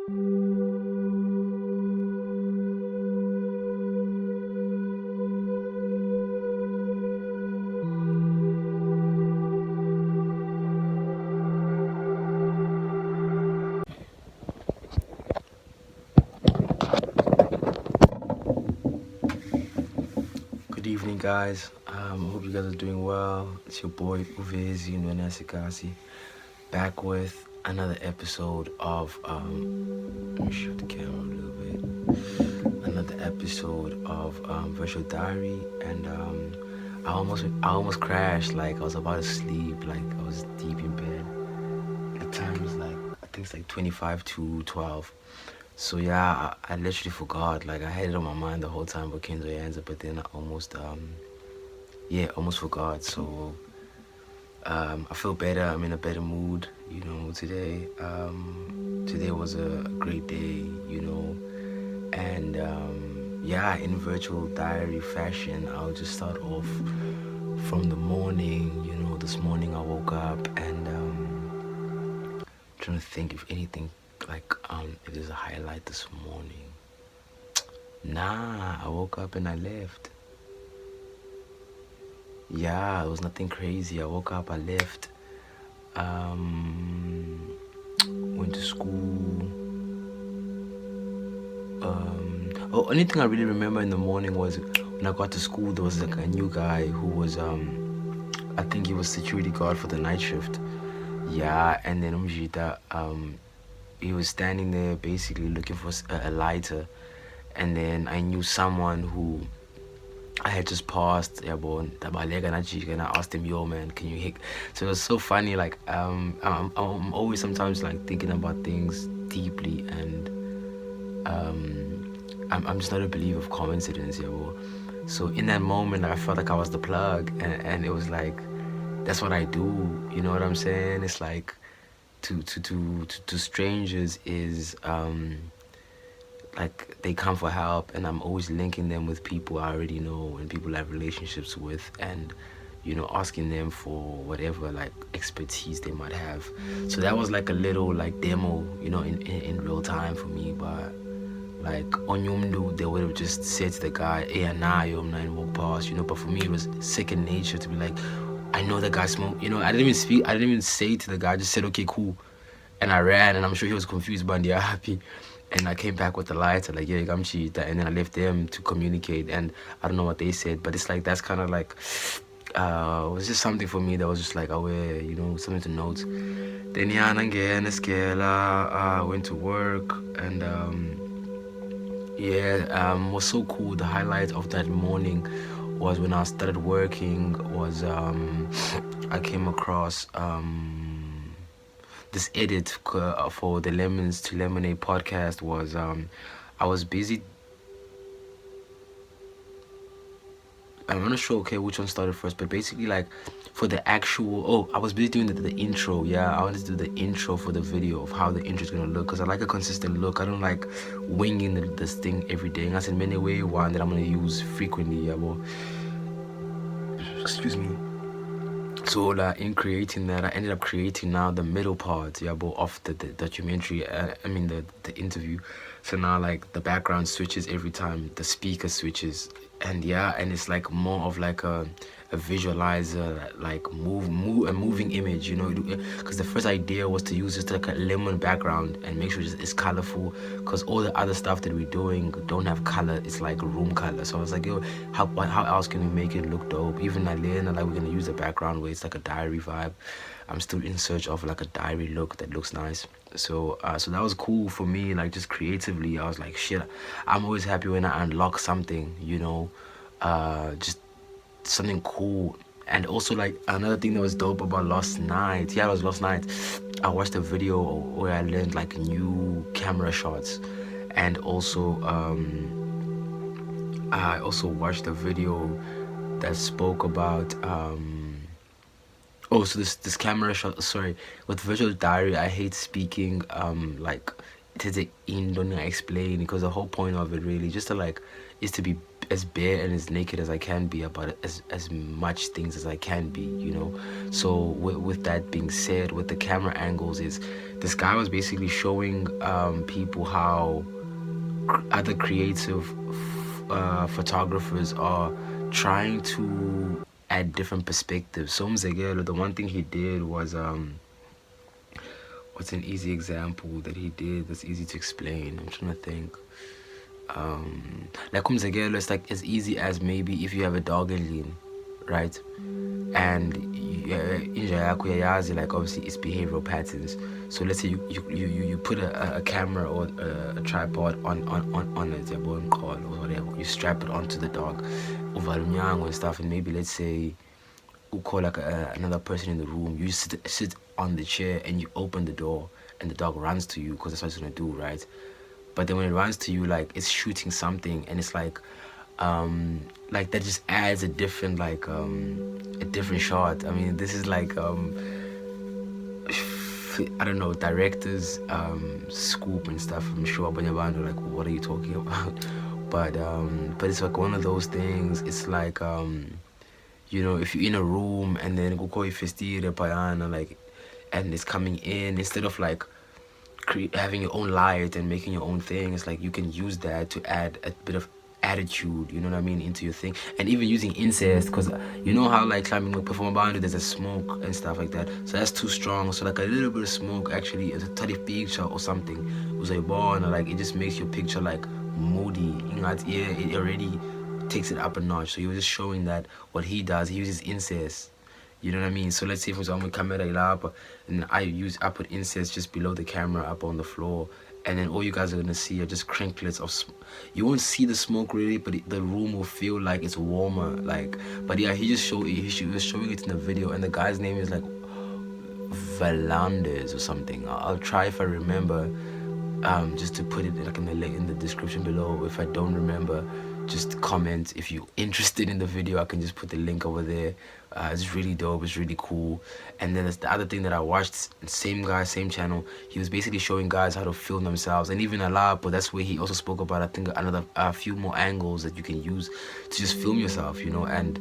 Good evening, guys. Hope you guys are doing well. It's your boy Yase Kasi, back with another episode of let me shift the camera a little bit. Another episode of Virtual Diary, and I almost crashed. Like I was about to sleep. Like I was deep in bed. The time is like, I think it's like 25 to 12. So yeah, I literally forgot. Like I had it on my mind the whole time with Kenzo Yanza, but then I almost forgot. So I feel better. I'm in a better mood, today. Today was a great day, and in virtual diary fashion, I'll just start off from the morning. This morning I woke up and trying to think if anything, like if there's a highlight this morning. Nah, I woke up and I left. Yeah, it was nothing crazy. I woke up, I left, went to school. Only thing I really remember in the morning was when I got to school, there was like a new guy who was I think he was security guard for the night shift. Yeah, and then he was standing there basically looking for a lighter, and then I knew someone who I had just passed, and I asked him, yo man, can you hit? So it was so funny. Like I'm always sometimes like thinking about things deeply, and I'm just not a believer of coincidence, So in that moment, I felt like I was the plug, and it was like, that's what I do. You know what I'm saying? It's like to strangers is like they come for help, and I'm always linking them with people I already know and people I have relationships with, and asking them for whatever like expertise they might have. So that was like a little like demo, in real time for me. But like on Yumdu, they would have just said to the guy, hey, nah, and walk past, but for me it was second nature to be like, I know the guy smoked, I didn't even speak, I didn't even say to the guy, I just said, okay, cool. And I ran, and I'm sure he was confused, but they're happy. And I came back with the lighter, like, yeah, I'm cheetah. And then I left them to communicate, and I don't know what they said, but it's like, that's kind of like, it was just something for me that was just like aware, something to note. Then yeah, I went to work, and was so cool. The highlight of that morning was when I started working, was I came across this edit for the Lemons to Lemonade podcast. Was I was busy. I'm not sure which one started first, but basically like for the actual I was busy doing the intro. I wanted to do the intro for the video of how the intro is gonna look, because I like a consistent look. I don't like winging this thing every day. And I said many way one that I'm gonna use frequently. Excuse me. So in creating that, I ended up creating now the middle part of the documentary, the interview. So now like the background switches every time the speaker switches, and it's like more of like a visualizer, like a moving image, because the first idea was to use just like a lemon background and make sure it's colorful, because all the other stuff that we're doing don't have color. It's like room color. So I was like, yo, how else can we make it look dope? Even Alena, like we're gonna use the background where it's like a diary vibe. I'm still in search of like a diary look that looks nice. So that was cool for me, like just creatively. I was like, shit, I'm always happy when I unlock something, just something cool. And also like another thing that was dope about last night, it was last night, I watched a video where I learned like new camera shots, and also I also watched a video that spoke about so this camera shot, sorry, with virtual diary, I hate speaking like to the in, don't I explain, because the whole point of it really just to like is to be as bare and as naked as I can be about as much things as I can be, you know. So with that being said, with the camera angles, is this guy was basically showing people how other creative photographers are trying to add different perspectives. So Mzegelo, the one thing he did was what's an easy example that he did that's easy to explain? I'm trying to think. Like umzekelo, it's like as easy as maybe if you have a dog in lean, right? And inja yakho uyayazi, like obviously its behavioral patterns. So let's say you put a camera or a tripod on it, or whatever. You strap it onto the dog, uvalunyango and stuff, and maybe let's say you call like another person in the room. You sit on the chair and you open the door, and the dog runs to you because that's what it's gonna do, right? But then when it runs to you, like it's shooting something, and it's like that just adds a different a different shot. I mean, this is like I don't know, directors scoop and stuff. I'm sure Banyabandu, like, what are you talking about? But it's like one of those things. It's like you know, if you're in a room and then go call festire payana, like, and it's coming in, instead of like having your own light and making your own thing, it's like you can use that to add a bit of attitude, you know what I mean, into your thing. And even using incense, because you know how like climbing a perform boundary, there's a smoke and stuff like that, so that's too strong. So like a little bit of smoke actually is a tiny picture or something, it was a born, or like it just makes your picture like moody. Yeah, it already takes it up a notch. So he was just showing that what he does, he uses incense. You know what I mean? So let's say for example camera up, and I put incense just below the camera up on the floor, and then all you guys are gonna see are just crinklets of you won't see the smoke really, but the room will feel like it's warmer, like. But yeah, he was showing it in the video, and the guy's name is like Valanders or something. I'll try if I remember, just to put it like in the description below. If I don't remember, just comment. If you're interested in the video, I can just put the link over there. It's really dope, it's really cool. And then that's the other thing that I watched, same guy, same channel, he was basically showing guys how to film themselves. And even but that's where he also spoke about, I think, a few more angles that you can use to just film yourself, you know. And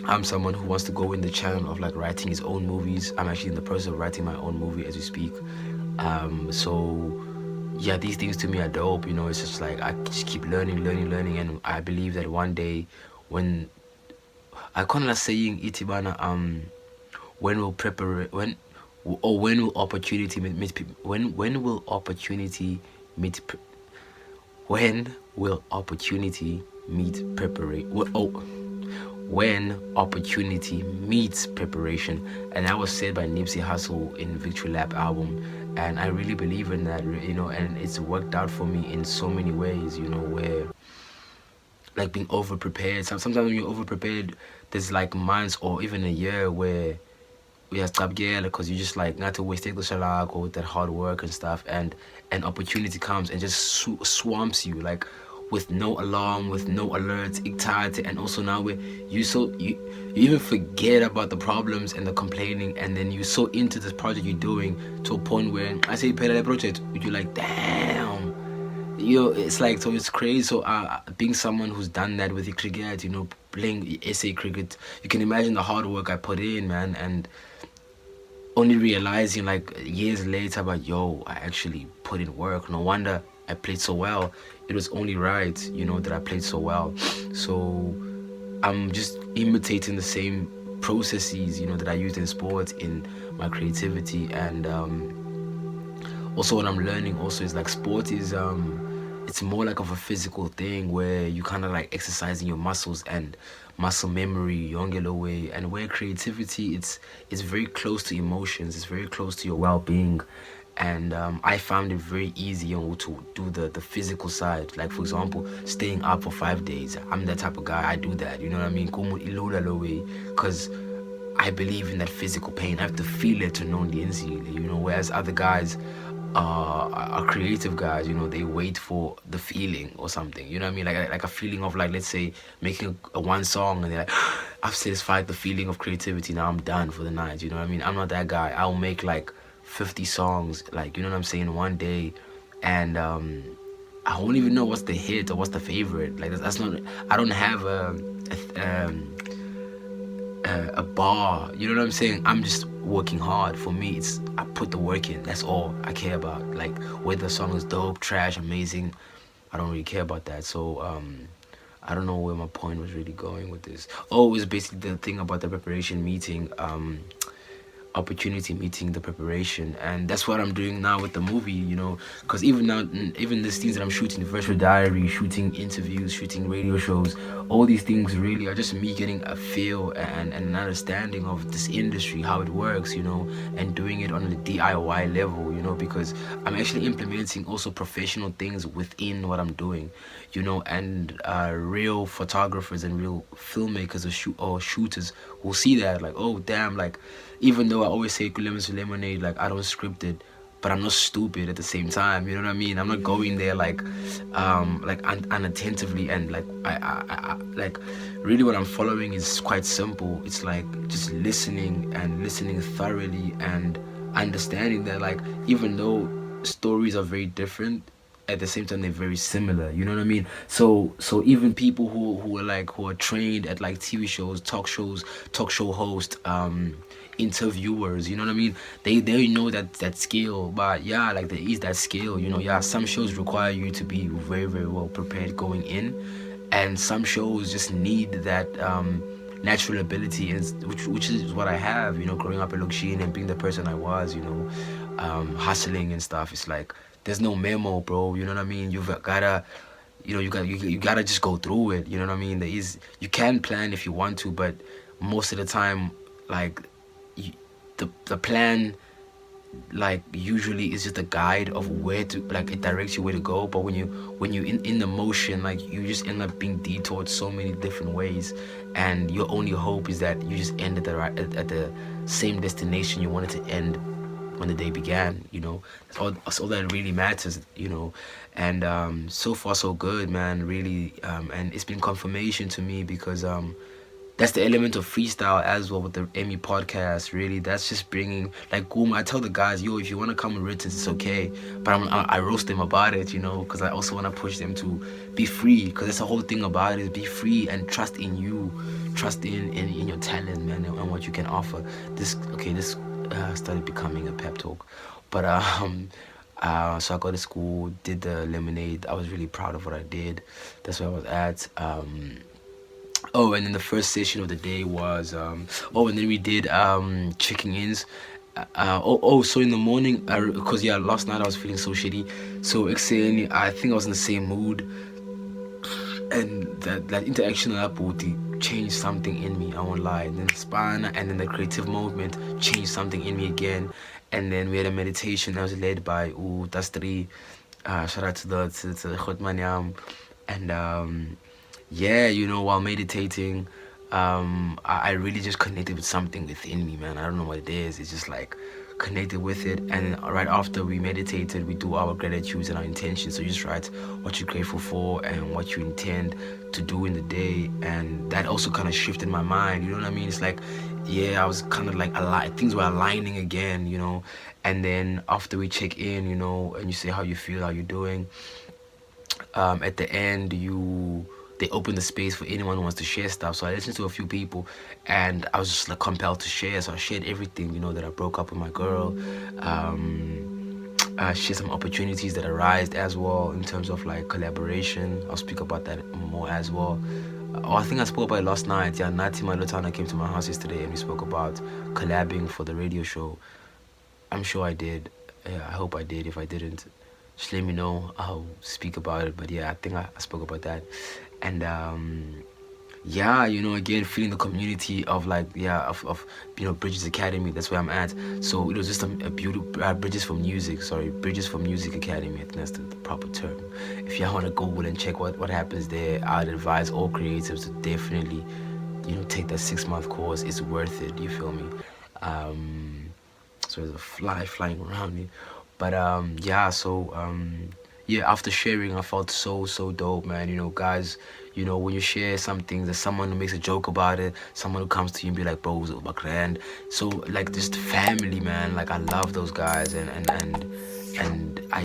I'm someone who wants to go in the channel of like writing his own movies. I'm actually in the process of writing my own movie as we speak. So yeah, these things to me are dope, you know. It's just like I just keep learning, and I believe that one day, when I kind of saying itibana, when will opportunity meet people? When will opportunity meet? When will opportunity meet preparation? When opportunity meets preparation, and that was said by Nipsey Hussle in Victory Lap album. And I really believe in that, you know, and it's worked out for me in so many ways, you know, where like being over prepared. Sometimes when you're over prepared, there's like months or even a year where we have stop because you just like not to waste the shalak or that hard work and stuff, and an opportunity comes and just swamps you, like with no alarm, with no alerts, excited. And also now where you even forget about the problems and the complaining, and then you're so into this project you're doing to a point where I say pay project, you're like, damn, you know, it's like, so it's crazy. So being someone who's done that with the cricket, you know, playing SA cricket, you can imagine the hard work I put in, man. And only realizing like years later, but yo, I actually put in work. No wonder I played so well. It was only right, you know, that I played so well. So I'm just imitating the same processes, you know, that I used in sports, in my creativity. And also what I'm learning also is like sport is it's more like of a physical thing where you kind of like exercising your muscles and muscle memory, yongelo way. And where creativity, it's very close to emotions, it's very close to your well-being. And I found it very easy, you know, to do the physical side. Like for example, staying up for 5 days. I'm that type of guy. I do that, you know what I mean? Because I believe in that physical pain. I have to feel it to know the inside, you know. Whereas other guys are creative guys, you know, they wait for the feeling or something, you know what I mean? Like a feeling of, like, let's say making a one song and they're like, I've satisfied the feeling of creativity, now I'm done for the night, you know what I mean? I'm not that guy. I'll make like 50 songs, like, you know what I'm saying, one day. And I won't even know what's the hit or what's the favorite. Like that's not. I don't have a bar. You know what I'm saying? I'm just working hard. For me, it's I put the work in. That's all I care about. Like whether the song is dope, trash, amazing, I don't really care about that. So I don't know where my point was really going with this. Oh, it was basically the thing about the preparation meeting. Opportunity meeting the preparation, and that's what I'm doing now with the movie, you know, because even now, even the scenes that I'm shooting, the virtual diary, shooting interviews, shooting radio shows, all these things really are just me getting a feel and an understanding of this industry, how it works, you know, and doing it on a DIY level, you know, because I'm actually implementing also professional things within what I'm doing, you know, and real photographers and real filmmakers or shooters will see that, like, oh damn, like, even though I always say lemons to lemonade, like I don't script it, but I'm not stupid at the same time. You know what I mean? I'm not going there like unattentively, and like like really what I'm following is quite simple. It's like just listening and listening thoroughly and understanding that, like, even though stories are very different, at the same time they're very similar, you know what I mean? So even people who are trained at like TV shows, talk show host, interviewers, you know what I mean, they know that skill. But yeah, like there is that skill, you know. Yeah, some shows require you to be very very well prepared going in, and some shows just need that natural ability, which is what I have, you know, growing up in Luxin and being the person I was, you know, hustling and stuff. It's like there's no memo, bro. You know what I mean? You've gotta, you know, you gotta just go through it. You know what I mean? There is, you can plan if you want to, but most of the time, like, you, the plan, like, usually is just a guide of where to, like, it directs you where to go. But when you in the motion, like, you just end up being detoured so many different ways, and your only hope is that you just end at the right at the same destination you wanted to end when the day began, you know. That's all that really matters, you know. And so far so good, man, really. And it's been confirmation to me, because that's the element of freestyle as well with the Emmy podcast. Really, that's just bringing, like, boom. I tell the guys, yo, if you want to come with written, it's okay, but I roast them about it, you know, because I also want to push them to be free, because that's the whole thing about it, is be free and trust in you, trust in your talent, man, and what you can offer. This started becoming a pep talk, but so I got to school, did the lemonade. I was really proud of what I did. That's where I was at. Oh, and then the first session of the day was oh, and then we did checking ins. So in the morning, because yeah, last night I was feeling so shitty. So I think I was in the same mood, and that interaction with that booty changed something in me. I won't lie. And then Spana, and then the creative movement changed something in me again. And then we had a meditation that was led by Tastri. Shout out to the Khotmanyam. And yeah, you know, while meditating, I really just connected with something within me, man. I don't know what it is. It's just like connected with it. And right after we meditated, we do our gratitudes and our intentions. So you just write what you're grateful for and what you intend to do in the day. And that also kind of shifted my mind, you know what I mean? It's like, yeah, I was kind of like things were aligning again, you know. And then after we check in, you know, and you say how you feel, how you're doing, at the end they open the space for anyone who wants to share stuff. So I listened to a few people, and I was just like compelled to share. So I shared everything, you know, that I broke up with my girl. I shared some opportunities that arised as well in terms of like collaboration. I'll speak about that more as well. Oh, I think I spoke about it last night. Yeah, Nati Malotana came to my house yesterday, and we spoke about collabing for the radio show. I'm sure I did. Yeah, I hope I did. If I didn't, just let me know. I'll speak about it. But yeah, I think I spoke about that. And yeah, you know, again, feeling the community of like, yeah, of you know, Bridges Academy. That's where I'm at. So it was just a beautiful Bridges for Music Academy. I think that's the proper term. If y'all want to Google and check what happens there, I'd advise all creatives to definitely, you know, take that 6-month course. It's worth it. You feel me? So there's a fly flying around me, but yeah. So yeah, after sharing, I felt so dope, man. You know, guys, you know, when you share something, there's someone who makes a joke about it, someone who comes to you and be like, bro, it was my grand. So like, just family, man. Like, I love those guys, and I